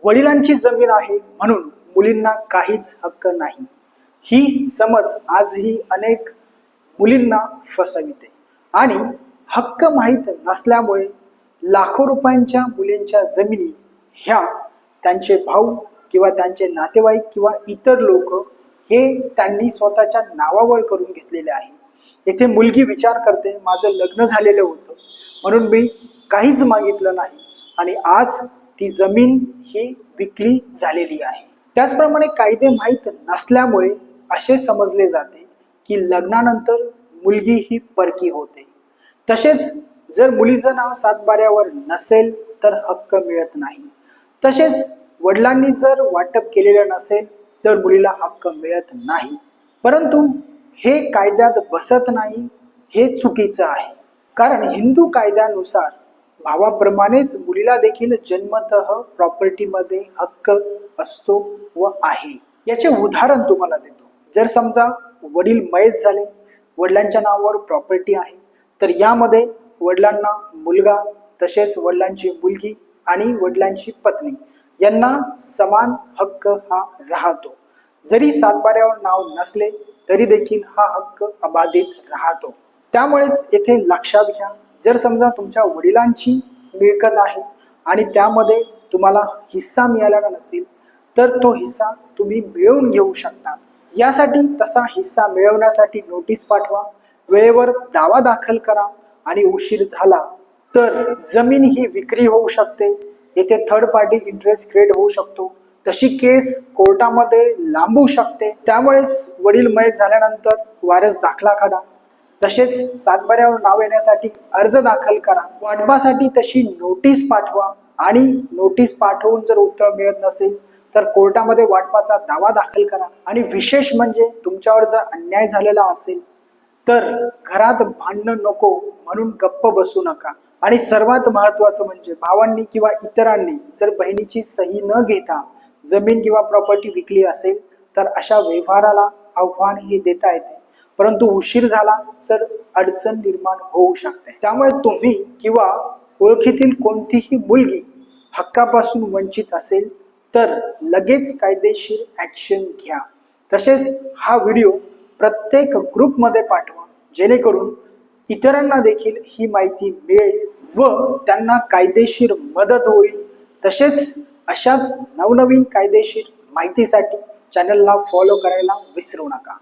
वडिलांची जमीन आहे म्हणून मुलींना काहीच हक्क नाही, ही समज आजही अनेक मुलींना फसविते आणि हक्क माहीत नसल्यामुळे लाखो रुपयांच्या मुलींच्या जमिनी ह्या त्यांचे भाऊ किंवा त्यांचे नातेवाईक किंवा इतर लोक हे त्यांनी स्वतःच्या नावावर करून घेतलेले आहे। येथे मुलगी विचार करते, माझं लग्न झालेलं होतं म्हणून मी काहीच मागितलं नाही आणि आज ती जमीन ही विकली झालेली आहे। त्याचप्रमाणे कायदे माहीत नसल्यामुळे असे समजले जाते की लग्नानंतर मुलगी ही परकी होते। तसेच जर मुलीचं नाव सातबाऱ्यावर नसेल तर हक्क मिळत नाही। तसेच वडिलांनी जर वाटप केलेलं नसेल तर मुलीला हक्क मिळत नाही। परंतु हे कायद्यात बसत नाही, हे चुकीचं आहे। कारण हिंदू कायद्यानुसार भावाप्रमाणेच मुलीला देखील जन्मतः प्रॉपर्टीमध्ये हक्क असतो व आहे। याचे उदाहरण तुम्हाला देतो। जर समजा वडील मयत झाले, वडिलांच्या नावावर प्रॉपर्टी आहे, तर यामध्ये वडिलांना मुलगा तसेच वडिलांची मुलगी आणि वडिलांची पत्नी यांना समान हक्क हा राहतो। जरी सातबाऱ्यावर नाव नसले तरी देखील हा हक्क अबाधित राहतो। त्यामुळेच येथे लक्षात घ्या, जर समजा तुमच्या वडिलांची मिळकत आहे आणि त्यामध्ये तुम्हाला हिस्सा मिळालेला नसेल तर तो हिस्सा तुम्ही मिळवून घेऊ शकता। यासाठी तसा हिस्सा मिळवण्यासाठी नोटीस पाठवा, वेळेवर दावा दाखल करा आणि उशीर झाला तर जमीन ही विक्री होऊ शकते। येथे थर्ड पार्टी इंटरेस्ट क्रिएट होऊ शकतो। तशी केस कोर्टामध्ये लांबू शकते। त्यामुळेच वडील मयत झाल्यानंतर वारस दाखला काढा, तसेच सातबाऱ्यावर नाव येण्यासाठी अर्ज दाखल करा, वाटपासाठी तशी नोटीस पाठवा आणि नोटीस पाठवून जर उत्तर मिळत नसेल तर कोर्टामध्ये वाटपाचा दावा दाखल करा। आणि विशेष म्हणजे तुमच्यावर जर अन्याय झालेला असेल तर घरात भांडण नको म्हणून गप्प बसू नका। आणि सर्वात महत्त्वाचं म्हणजे भावांनी किंवा इतरांनी जर बहिणीची सही न घेता जमीन किंवा प्रॉपर्टी विकली असेल तर अशा व्यवहाराला आव्हान हे देता येते, परंतु उशीर झाला तर अडचण निर्माण होऊ शकते। त्यामुळे तुम्ही किंवा ओळखीतील कोणतीही मुलगी हक्कापासून वंचित असेल तर लगेच कायदेशीर ॲक्शन घ्या। तसेच हा व्हिडिओ प्रत्येक ग्रुपमध्ये पाठवा, जेणेकरून इतरांना देखील ही माहिती मिळेल व त्यांना कायदेशीर मदत होईल। तसेच अशाच नवनवीन कायदेशीर माहितीसाठी चॅनलला फॉलो करायला विसरू नका।